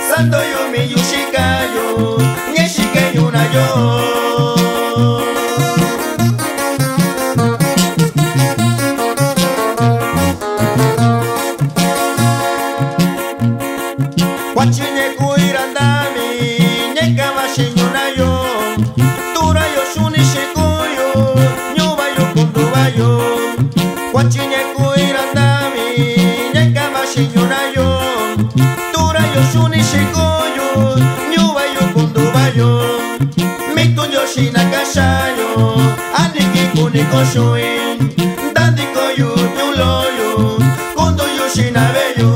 Santo yo mi yushikayo, nyeshikeyo na yo. Wachinye kuirandami, nyeka mashinyo na yo. Tura yo shuni shikoyo, nyuba yo konduba yo. Wachinye kuirandami, nyeka mashinyo na yo. Tura yo shuni shikoyo, nyuba yo konduba yo. Mito yo shinakashayo, aniki kuniko shoin. Dandiko yo nyuloyo, kondo yo shinabeyo.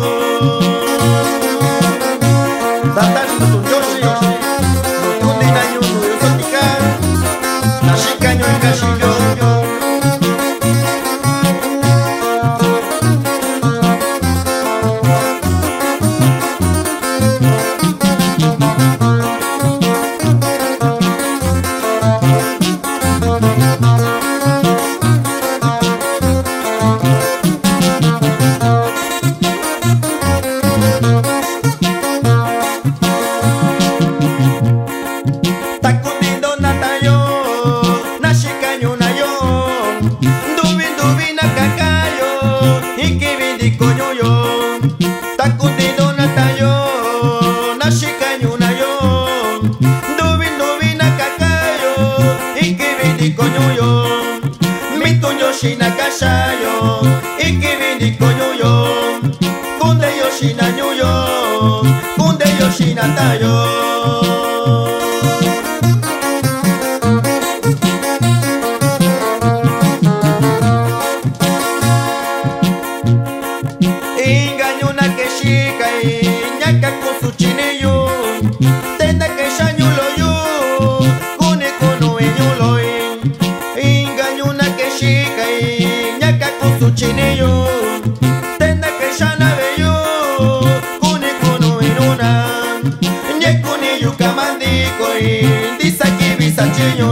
Shinakashayo, ikibindi koyoyo, kunde yoshina nyuyo, kunde yoshina tayo. Ingaño na keshika nyaka kusuchineyo, tenda kesha nyulo yo, kune kono enyulo ingaño na keshika Suchineyo, tenda que shana beyo, kuni kuno inuna, nye kuni yukamandiko, disaki bisacheyo.